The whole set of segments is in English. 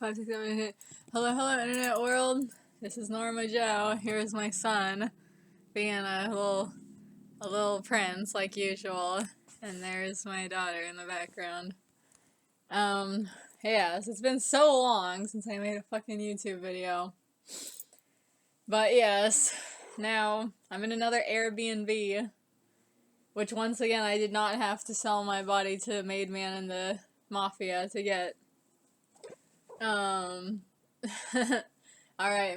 5, 6, 7, 8. Hello, hello, internet world. This is Norma Joe. Here's my son, being a little prince like usual, and there's my daughter in the background. Yes, it's been so long since I made a fucking YouTube video. But yes, now I'm in another Airbnb, which once again I did not have to sell my body to Maid Man and the Mafia to get. Alright,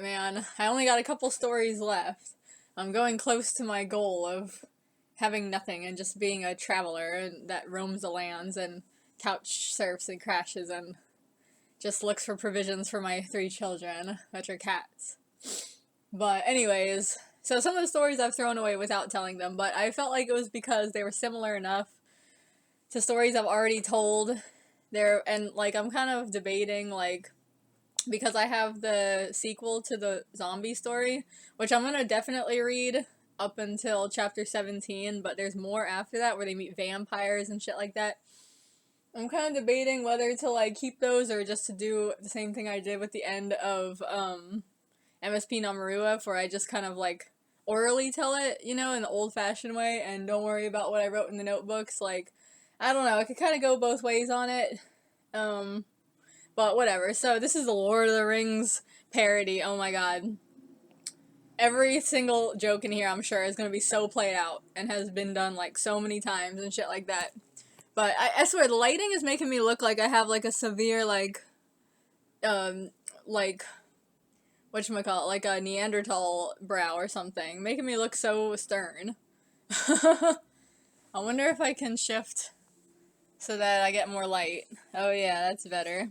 man. I only got a couple stories left. I'm going close to my goal of having nothing and just being a traveler that roams the lands and couch surfs and crashes and just looks for provisions for my 3 children, which are cats. But anyways, so some of the stories I've thrown away without telling them, but I felt like it was because they were similar enough to stories I've already told. And like I'm kind of debating like, because I have the sequel to the zombie story, which I'm gonna definitely read up until chapter 17, but there's more after that where they meet vampires and shit like that. I'm kind of debating whether to like keep those or just to do the same thing I did with the end of MSP Namarua, where I just kind of like orally tell it, you know, in the old-fashioned way, and don't worry about what I wrote in the notebooks. Like, I don't know, I could kind of go both ways on it. But whatever. So this is the Lord of the Rings parody. Oh my god. Every single joke in here, I'm sure, is going to be so played out and has been done like so many times and shit like that. But I swear, the lighting is making me look like I have like a severe like whatchamacallit, like a Neanderthal brow or something. Making me look so stern. I wonder if I can shift so that I get more light. Oh yeah, that's better.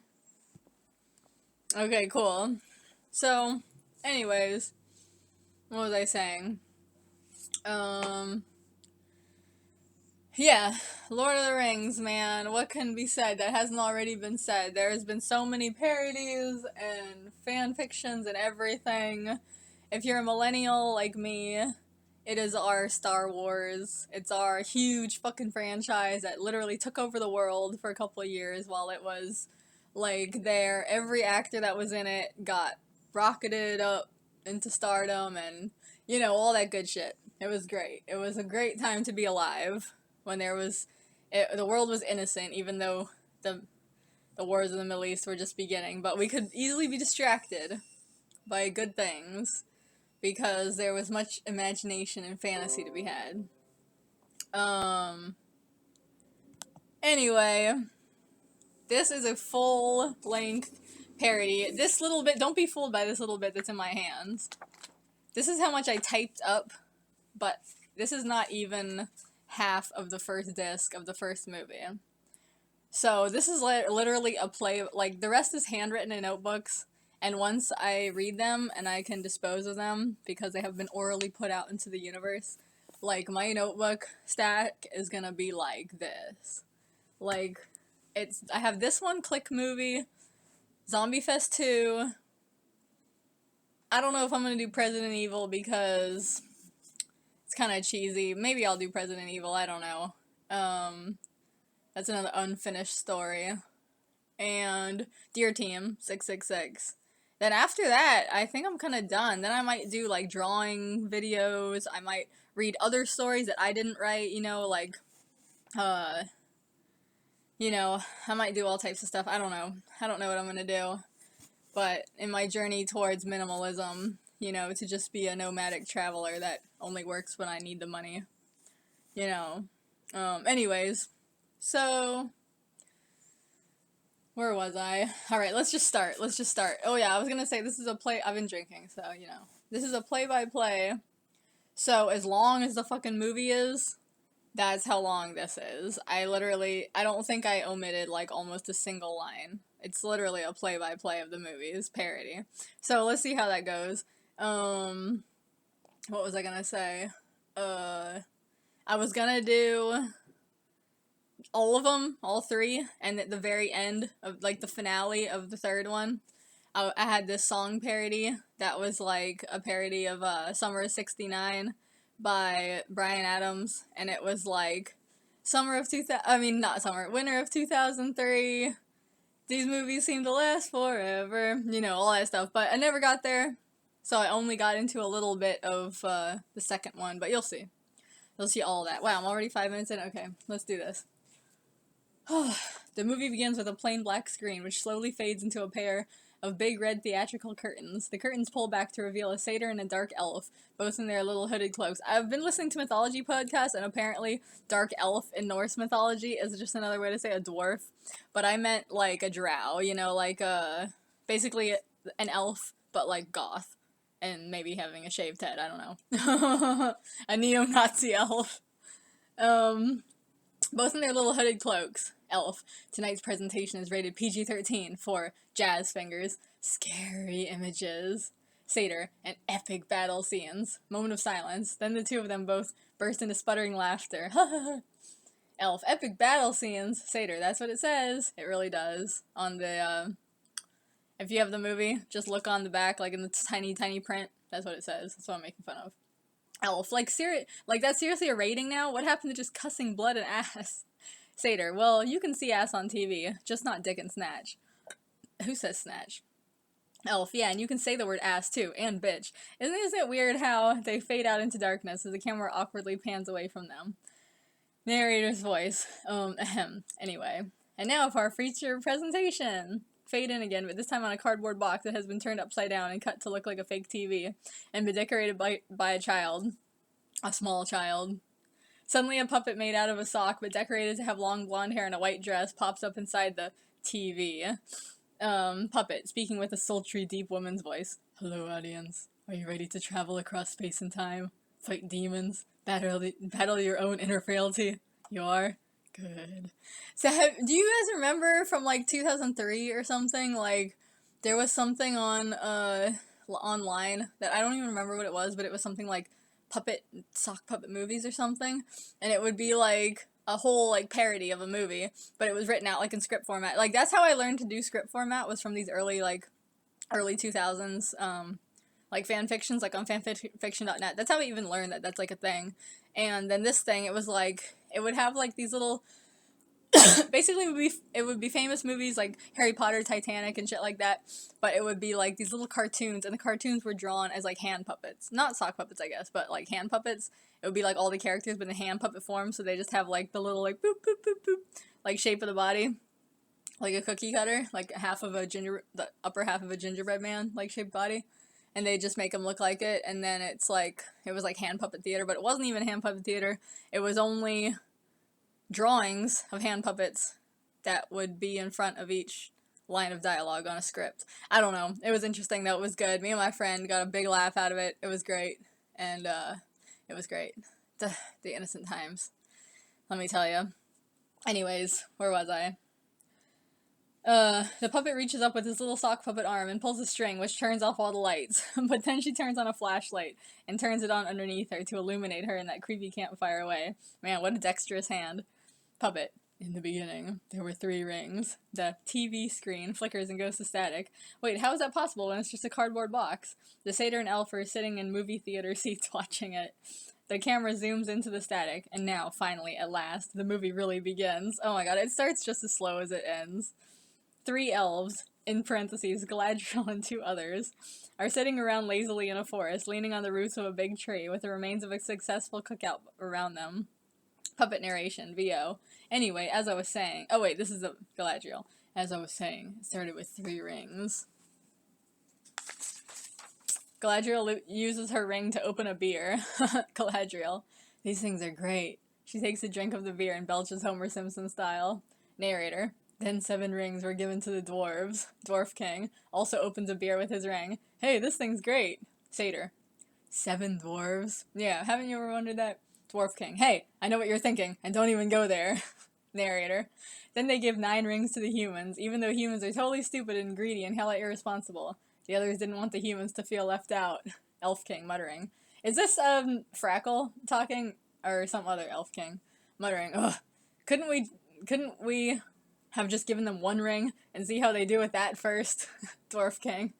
Okay, cool. So, anyways, what was I saying? Yeah, Lord of the Rings, man, what can be said that hasn't already been said? There has been so many parodies and fan fictions and everything. If you're a millennial like me, it is our Star Wars. It's our huge fucking franchise that literally took over the world for a couple of years while it was like there. Every actor that was in it got rocketed up into stardom and, you know, all that good shit. It was great. It was a great time to be alive when the world was innocent, even though the wars in the Middle East were just beginning. But we could easily be distracted by good things because there was much imagination and fantasy to be had. Anyway, this is a full-length parody. This little bit, don't be fooled by this little bit that's in my hands. This is how much I typed up, but this is not even half of the first disc of the first movie. So this is literally a play, like the rest is handwritten in notebooks, and once I read them and I can dispose of them because they have been orally put out into the universe, like my notebook stack is gonna be like this. Like, I have this one, Click Movie, Zombie Fest 2, I don't know if I'm gonna do President Evil because it's kind of cheesy. Maybe I'll do President Evil, I don't know. That's another unfinished story. And Dear Team 666. Then after that, I think I'm kind of done. Then I might do like drawing videos. I might read other stories that I didn't write, you know, like you know, I might do all types of stuff. I don't know. I don't know what I'm going to do. But in my journey towards minimalism, you know, to just be a nomadic traveler that only works when I need the money, you know. Anyways, so, where was I? Alright, let's just start. Oh yeah, I was gonna say this is a play, I've been drinking, so, you know. This is a play-by-play, so as long as the fucking movie is, that's how long this is. I don't think I omitted, like, almost a single line. It's literally a play-by-play of the movie's parody. So, let's see how that goes. What was I gonna say? I was gonna do all of them, all 3, and at the very end of, like, the finale of the 3rd one, I had this song parody that was, like, a parody of, Summer of '69 by Bryan Adams, and it was, like, winter of 2003, these movies seem to last forever, you know, all that stuff. But I never got there, so I only got into a little bit of the second one, but you'll see. You'll see all that. Wow, I'm already 5 minutes in? Okay, let's do this. The movie begins with a plain black screen, which slowly fades into a pair of big red theatrical curtains. The curtains pull back to reveal a satyr and a dark elf, both in their little hooded cloaks. I've been listening to mythology podcasts, and apparently dark elf in Norse mythology is just another way to say a dwarf. But I meant like a drow, you know, like basically an elf, but like goth. And maybe having a shaved head, I don't know. A neo-Nazi elf. Both in their little hooded cloaks. Elf. Tonight's presentation is rated PG-13 for jazz fingers, scary images. Satyr, and epic battle scenes. Moment of silence. Then the two of them both burst into sputtering laughter. Elf, epic battle scenes. Satyr, that's what it says. It really does. On the, if you have the movie, just look on the back, like in the tiny, tiny print. That's what it says. That's what I'm making fun of. Elf, like that's seriously a rating now? What happened to just cussing blood and ass? Satyr, well, you can see ass on TV, just not dick and snatch. Who says snatch? Elf, yeah, and you can say the word ass too, and bitch. Isn't it weird how they fade out into darkness as the camera awkwardly pans away from them? Narrator's voice. Ahem. Anyway. And now for our feature presentation. Fade in again, but this time on a cardboard box that has been turned upside down and cut to look like a fake TV, and been decorated by a child. A small child. Suddenly a puppet made out of a sock, but decorated to have long blonde hair and a white dress, pops up inside the TV. Puppet, speaking with a sultry, deep woman's voice. Hello, audience. Are you ready to travel across space and time? Fight demons? Battle your own inner frailty? You are? Good. So, do you guys remember from, like, 2003 or something? Like, there was something on, online that I don't even remember what it was, but it was something like sock puppet movies or something. And it would be, like, a whole, like, parody of a movie, but it was written out, like, in script format. Like, that's how I learned to do script format, was from these early 2000s, like, fan fictions, like, on fanfiction.net. That's how I even learned that that's, like, a thing. And then this thing, it was, like, it would have, like, these little, basically it would be famous movies, like, Harry Potter, Titanic, and shit like that, but it would be, like, these little cartoons, and the cartoons were drawn as, like, hand puppets. Not sock puppets, I guess, but, like, hand puppets. It would be, like, all the characters, but in hand puppet form, so they just have, like, the little, like, boop, boop, boop, boop, like, shape of the body. Like a cookie cutter, like, the upper half of a gingerbread man, like, shaped body. And they just make them look like it, and then it was like hand puppet theater, but it wasn't even hand puppet theater. It was only drawings of hand puppets that would be in front of each line of dialogue on a script. I don't know. It was interesting, though. It was good. Me and my friend got a big laugh out of it. It was great. And, it was great. The innocent times. Let me tell you. Anyways, where was I? The puppet reaches up with his little sock puppet arm and pulls a string, which turns off all the lights. But then she turns on a flashlight and turns it on underneath her to illuminate her in that creepy campfire way. Man, what a dexterous hand. Puppet. In the beginning, there were 3 rings. The TV screen flickers and goes to static. Wait, how is that possible when it's just a cardboard box? The satyr and elf are sitting in movie theater seats watching it. The camera zooms into the static, and now, finally, at last, the movie really begins. Oh my god, it starts just as slow as it ends. 3 elves, in parentheses, Galadriel and 2 others, are sitting around lazily in a forest, leaning on the roots of a big tree, with the remains of a successful cookout around them. Puppet narration, VO. Anyway, as I was saying... Oh wait, this is the Galadriel. As I was saying, it started with 3 rings. Galadriel uses her ring to open a beer. Galadriel. These things are great. She takes a drink of the beer and belches Homer Simpson style. Narrator. Then 7 rings were given to the dwarves. Dwarf King also opens a beer with his ring. Hey, this thing's great. Satyr. 7 dwarves? Yeah, haven't you ever wondered that? Dwarf King. Hey, I know what you're thinking, and don't even go there. Narrator. Then they give 9 rings to the humans, even though humans are totally stupid and greedy and hella irresponsible. The others didn't want the humans to feel left out. Elf King muttering. Is this, Frackle talking? Or some other Elf King muttering. Ugh. Couldn't we have just given them 1 ring and see how they do with that first? Dwarf King.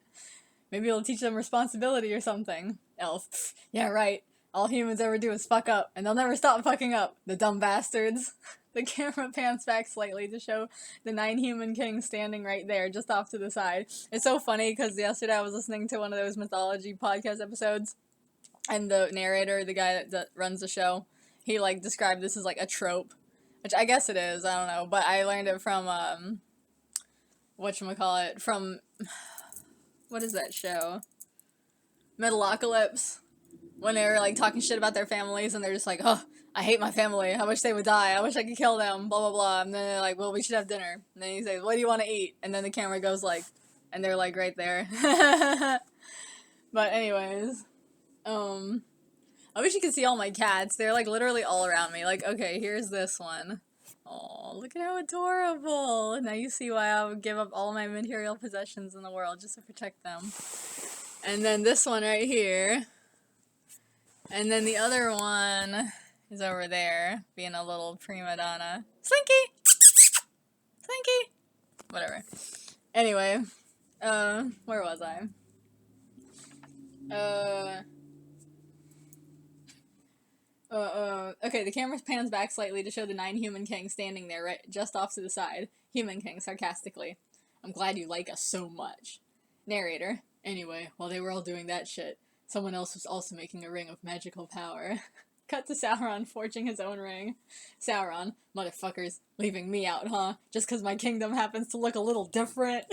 Maybe it'll teach them responsibility or something. Elf. Pfft, yeah, right. All humans ever do is fuck up, and they'll never stop fucking up. The dumb bastards. The camera pans back slightly to show the 9 human kings standing right there, just off to the side. It's so funny because yesterday I was listening to one of those mythology podcast episodes, and the narrator, the guy that runs the show, he, like, described this as, like, a trope. Which I guess it is, I don't know. But I learned it from, whatchamacallit, from, what is that show? Metalocalypse. When they were, like, talking shit about their families, and they're just like, oh, I hate my family, I wish they would die, I wish I could kill them, blah, blah, blah. And then they're like, well, we should have dinner. And then he says, what do you want to eat? And then the camera goes, like, and they're, like, right there. But anyways, I wish you could see all my cats. They're, like, literally all around me. Like, okay, here's this one. Oh, look at how adorable. Now you see why I would give up all my material possessions in the world just to protect them. And then this one right here. And then the other one is over there, being a little prima donna. Slinky! Slinky! Whatever. Anyway, where was I? Okay, the camera pans back slightly to show the 9 human kings standing there, right, just off to the side. Human king, sarcastically. I'm glad you like us so much. Narrator. Anyway, while they were all doing that shit, someone else was also making a ring of magical power. Cut to Sauron forging his own ring. Sauron, motherfuckers, leaving me out, huh? Just 'cause my kingdom happens to look a little different.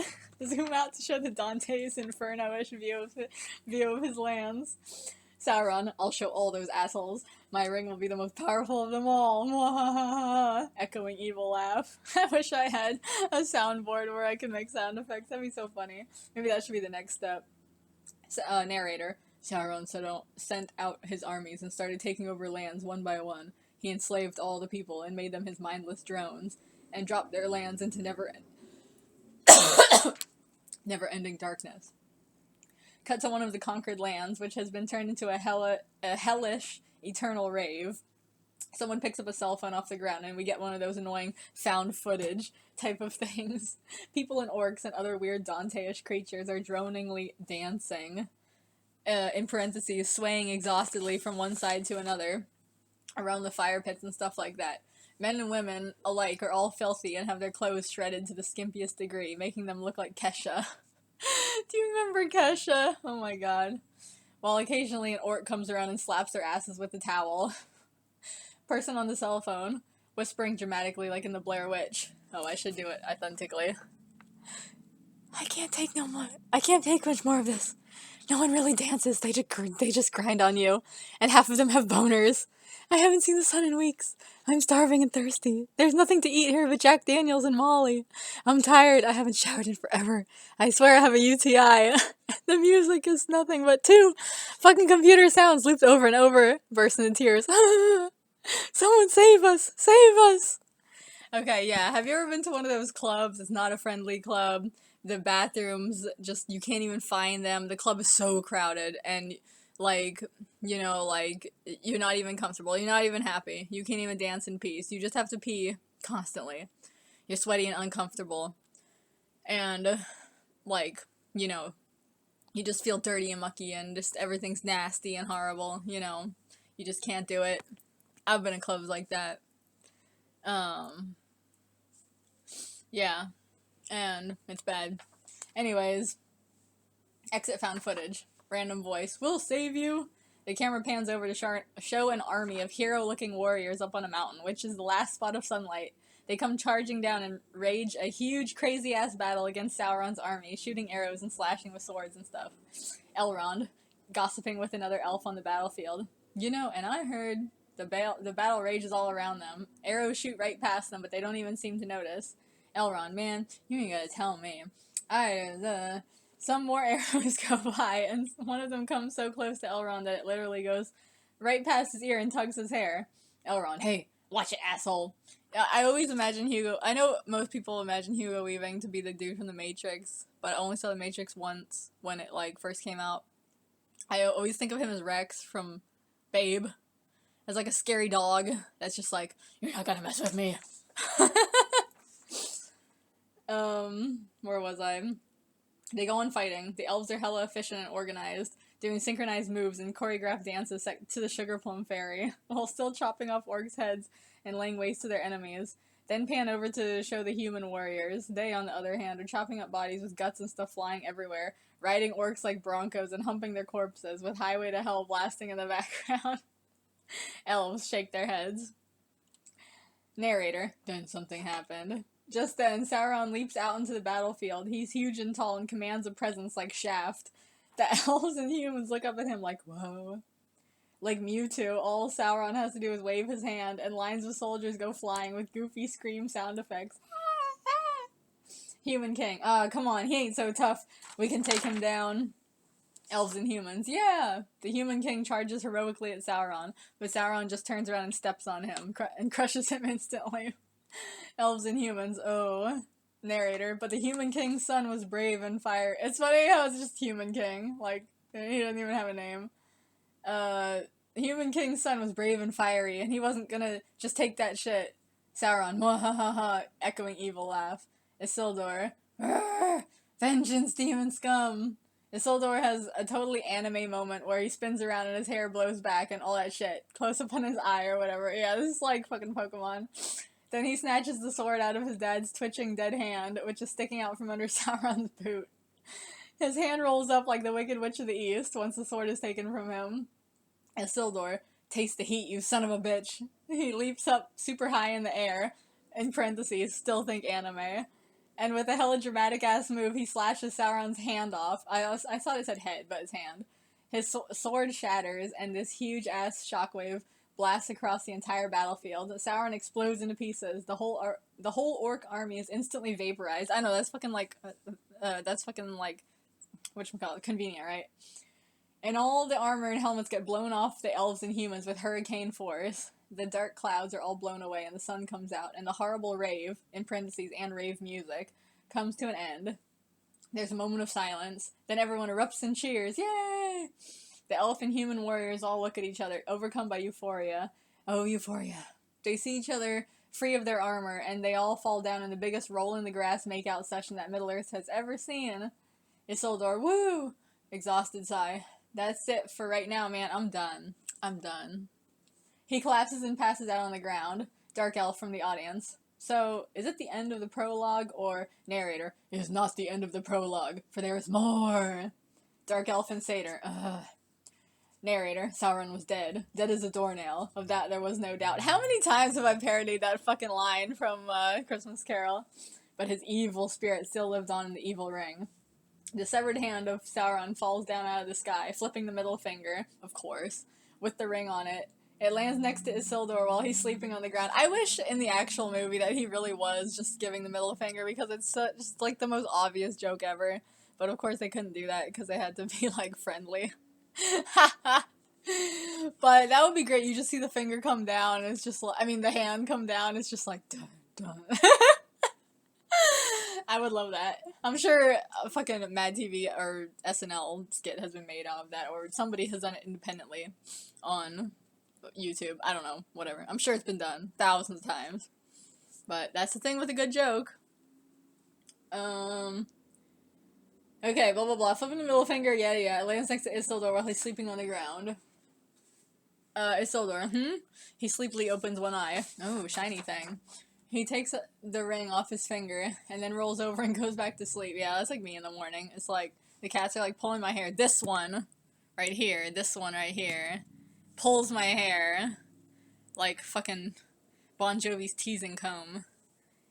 Zoom out to show the Dante's Inferno-ish view of his lands. Sauron, I'll show all those assholes. My ring will be the most powerful of them all. Echoing evil laugh. I wish I had a soundboard where I could make sound effects. That'd be so funny. Maybe that should be the next step. Narrator. Sauron sent out his armies and started taking over lands one by one. He enslaved all the people and made them his mindless drones, and dropped their lands into never-ending darkness. Cut to one of the conquered lands, which has been turned into a hellish, eternal rave. Someone picks up a cell phone off the ground, and we get one of those annoying found footage type of things. People and orcs and other weird Dante-ish creatures are droningly dancing, in parentheses, swaying exhaustedly from one side to another, around the fire pits and stuff like that. Men and women alike are all filthy and have their clothes shredded to the skimpiest degree, making them look like Kesha. Do you remember Kesha? Oh my god. While occasionally an orc comes around and slaps their asses with a towel. Person on the cell phone, whispering dramatically like in the Blair Witch. Oh, I should do it authentically. I can't take much more of this. No one really dances, they just grind on you. And half of them have boners. I haven't seen the sun in weeks. I'm starving and thirsty. There's nothing to eat here but Jack Daniels and Molly. I'm tired. I haven't showered in forever. I swear I have a UTI. The music is nothing but 2 fucking computer sounds looped over and over. Burst into tears. Someone save us! Save us! Okay, yeah. Have you ever been to one of those clubs? It's not a friendly club. The bathrooms, just, you can't even find them. The club is so crowded, and, like, you know, like, you're not even comfortable. You're not even happy. You can't even dance in peace. You just have to pee constantly. You're sweaty and uncomfortable. And, like, you know, you just feel dirty and mucky, and just everything's nasty and horrible, you know. You just can't do it. I've been in clubs like that. Yeah. And it's bad. Anyways, exit found footage. Random voice. We'll save you! The camera pans over to show an army of hero-looking warriors up on a mountain, which is the last spot of sunlight. They come charging down and rage a huge, crazy-ass battle against Sauron's army, shooting arrows and slashing with swords and stuff. Elrond, gossiping with another elf on the battlefield. You know, and I heard the battle rages all around them. Arrows shoot right past them, but they don't even seem to notice. Elrond, man, you ain't gotta tell me. Some more arrows go by, and one of them comes so close to Elrond that it literally goes right past his ear and tugs his hair. Elrond, hey, watch it, asshole. I always imagine Hugo, I know most people imagine Hugo Weaving to be the dude from The Matrix, but I only saw The Matrix once when it, like, first came out. I always think of him as Rex from Babe, as, like, a scary dog that's just like, you're not gonna mess with me. Where was I? They go on fighting. The elves are hella efficient and organized. doing synchronized moves and choreographed dances to the Sugar Plum Fairy, while still chopping off orcs' heads and laying waste to their enemies. Then pan over to show the human warriors. They, on the other hand, are chopping up bodies with guts and stuff flying everywhere, riding orcs like broncos and humping their corpses, with Highway to Hell blasting in the background. Elves shake their heads. Narrator. Then something happened. Just then, Sauron leaps out into the battlefield. He's huge and tall and commands a presence like Shaft. The elves and humans look up at him like, whoa. Like Mewtwo, all Sauron has to do is wave his hand, and lines of soldiers go flying with goofy scream sound effects. Human King. Come on, he ain't so tough. We can take him down. Elves and humans. Yeah! The Human King charges heroically at Sauron, but Sauron just turns around and steps on him, and crushes him instantly. Elves and humans. Oh. Narrator. But the Human King's son was brave and fire. It's funny how it's just Human King. Like, he doesn't even have a name. The Human King's son was brave and fiery, and he wasn't gonna just take that shit. Sauron. Mwahaha. Echoing evil laugh. Isildur. Vengeance, demon scum! Isildur has a totally anime moment where he spins around and his hair blows back and all that shit. Close up on his eye or whatever. Yeah, this is like fucking Pokemon. Then he snatches the sword out of his dad's twitching dead hand, which is sticking out from under Sauron's boot. His hand rolls up like the Wicked Witch of the East once the sword is taken from him. Isildur, taste the heat, you son of a bitch. He leaps up super high in the air, in parentheses, still think anime. And with a hella dramatic-ass move, he slashes Sauron's hand off. I thought it said head, but it's hand. His sword shatters, and this huge-ass shockwave blasts across the entire battlefield. Sauron explodes into pieces. The whole orc army is instantly vaporized. I know, that's fucking like, whatchamacallit, convenient, right? And all the armor and helmets get blown off the elves and humans with hurricane force. The dark clouds are all blown away and the sun comes out, and the horrible rave, in parentheses, and rave music, comes to an end. There's a moment of silence. Then everyone erupts and cheers. Yay! The elf and human warriors all look at each other, overcome by euphoria. Oh, euphoria. They see each other free of their armor, and they all fall down in the biggest roll-in-the-grass make-out session that Middle-earth has ever seen. Isildur, woo! Exhausted sigh. That's it for right now, man. I'm done. I'm done. He collapses and passes out on the ground. Dark Elf from the audience. So, is it the end of the prologue, or narrator? It is not the end of the prologue, for there is more! Dark Elf and Satyr. Ugh. Narrator. Sauron was dead. Dead as a doornail. Of that there was no doubt. How many times have I parodied that fucking line from Christmas Carol? But his evil spirit still lived on in the evil ring. The severed hand of Sauron falls down out of the sky, flipping the middle finger, of course, with the ring on it. It lands next to Isildur while he's sleeping on the ground. I wish in the actual movie that he really was just giving the middle finger, because it's just like the most obvious joke ever. But of course they couldn't do that because they had to be like friendly. But that would be great. You just see the finger come down and it's just like, I mean the hand come down, it's just like dun dun. I would love that. I'm sure a fucking Mad TV or SNL skit has been made out of that, or somebody has done it independently on YouTube. I don't know, whatever. I'm sure it's been done thousands of times. But that's the thing with a good joke. Okay, blah blah blah. Flipping the middle finger, yeah. It lands next to Isildur while he's sleeping on the ground. Isildur, He sleepily opens one eye. Oh, shiny thing. He takes the ring off his finger, and then rolls over and goes back to sleep. Yeah, that's like me in the morning. It's like, the cats are like pulling my hair. This one, right here, pulls my hair, like fucking Bon Jovi's teasing comb,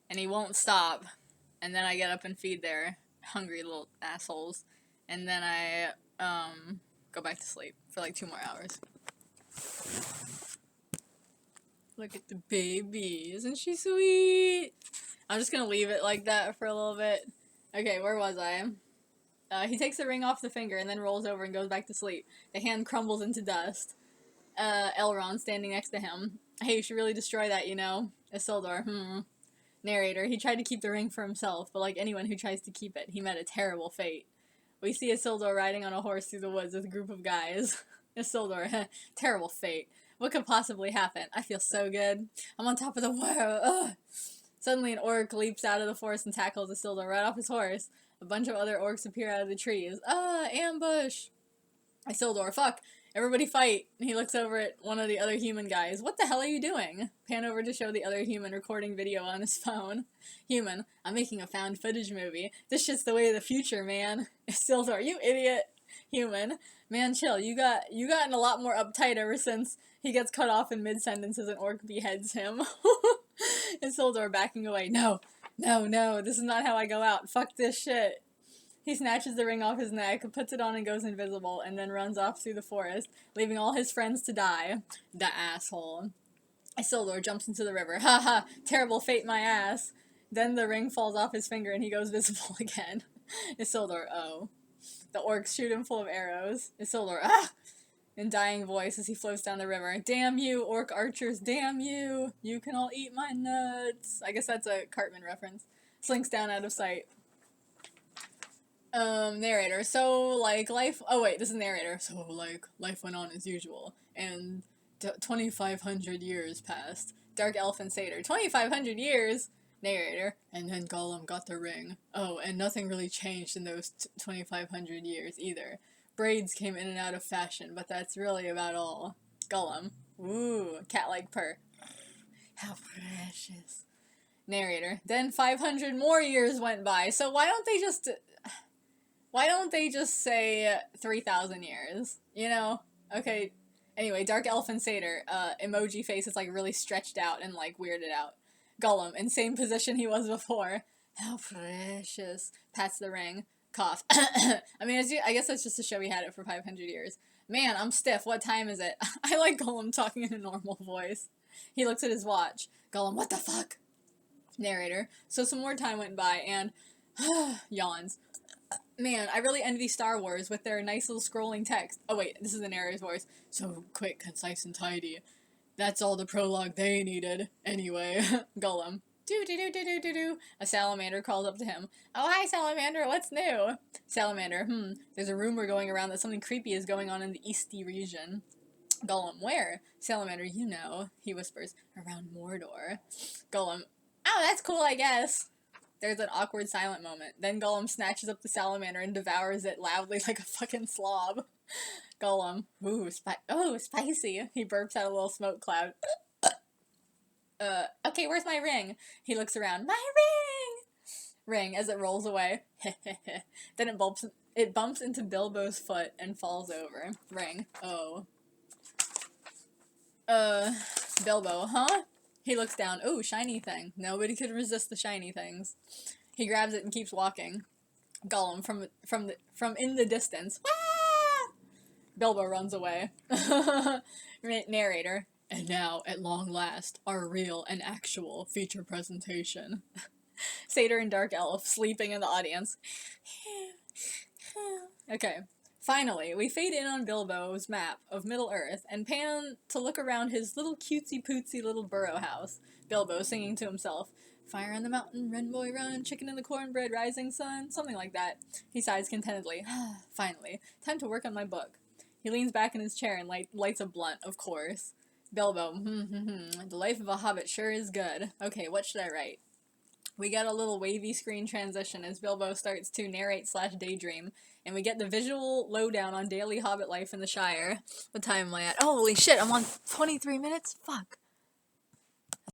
and he won't stop, and then I get up and feed their hungry little assholes, and then I, go back to sleep for like 2 more hours. Look at the baby. Isn't she sweet? I'm just gonna leave it like that for a little bit. Okay, where was I? He takes the ring off the finger and then rolls over and goes back to sleep. The hand crumbles into dust. Elrond standing next to him. Hey, you should really destroy that, you know? Isildur, Narrator. He tried to keep the ring for himself, but like anyone who tries to keep it, he met a terrible fate. We see Isildur riding on a horse through the woods with a group of guys. Isildur, terrible fate. What could possibly happen? I feel so good. I'm on top of the world. Ugh. Suddenly an orc leaps out of the forest and tackles Isildur right off his horse. A bunch of other orcs appear out of the trees. Ambush! Isildur, fuck. Everybody fight. And he looks over at one of the other human guys. What the hell are you doing? Pan over to show the other human recording video on his phone. Human, I'm making a found footage movie. This shit's the way of the future, man. Isildur, you idiot. Human, man, chill. You gotten a lot more uptight ever since he gets cut off in mid-sentence as an orc beheads him. Isildur backing away. No, this is not how I go out. Fuck this shit. He snatches the ring off his neck, puts it on and goes invisible, and then runs off through the forest, leaving all his friends to die. The asshole. Isildur jumps into the river. Ha ha! Terrible fate, my ass! Then the ring falls off his finger and he goes visible again. Isildur, oh. The orcs shoot him full of arrows. Isildur, ah! In dying voice as he floats down the river. Damn you, orc archers, damn you! You can all eat my nuts! I guess that's a Cartman reference. Slinks down out of sight. Narrator. So, like, life... Oh, wait, this is narrator. So, like, life went on as usual. And 2,500 years passed. Dark elf and satyr. 2,500 years? Narrator. And then Gollum got the ring. Oh, and nothing really changed in those 2,500 years, either. Braids came in and out of fashion, but that's really about all. Gollum. Ooh, cat-like purr. How precious. Narrator. Then 500 more years went by, so why don't they just say 3,000 years? You know? Okay. Anyway, dark elf and satyr. Emoji face is like really stretched out and like weirded out. Gollum, in same position he was before. How precious. Pats the ring. Cough. I mean, I guess that's just to show he had it for 500 years. Man, I'm stiff. What time is it? I like Gollum talking in a normal voice. He looks at his watch. Gollum, what the fuck? Narrator. So some more time went by and... yawns. Man, I really envy Star Wars with their nice little scrolling text. Oh wait, this is the narrator's voice. So quick, concise, and tidy. That's all the prologue they needed. Anyway, Gollum. Do-do-do-do-do-do-do. A salamander calls up to him. Oh, hi, Salamander, what's new? Salamander, there's a rumor going around that something creepy is going on in the Easty region. Gollum, where? Salamander, you know, he whispers. Around Mordor. Gollum, oh, that's cool, I guess. There's an awkward silent moment. Then Gollum snatches up the salamander and devours it loudly like a fucking slob. Gollum, ooh, spicy. He burps out a little smoke cloud. Okay, where's my ring? He looks around. My ring! Ring, as it rolls away. Then it bumps into Bilbo's foot and falls over. Ring. Oh. Bilbo, huh? He looks down. Ooh, shiny thing. Nobody could resist the shiny things. He grabs it and keeps walking. Gollum, from in the distance. Wah! Bilbo runs away. Narrator. And now, at long last, our real and actual feature presentation. Satyr and Dark Elf sleeping in the audience. Okay. Finally, we fade in on Bilbo's map of Middle-earth and pan to look around his little cutesy-pootsy little burrow house. Bilbo singing to himself, Fire on the mountain, run boy run, chicken in the cornbread, rising sun, something like that. He sighs contentedly. Finally, time to work on my book. He leans back in his chair and lights a blunt, of course. Bilbo, the life of a hobbit sure is good. Okay, what should I write? We get a little wavy screen transition as Bilbo starts to narrate/daydream, and we get the visual lowdown on daily hobbit life in the Shire. What time am I at? Oh, holy shit, I'm on 23 minutes? Fuck.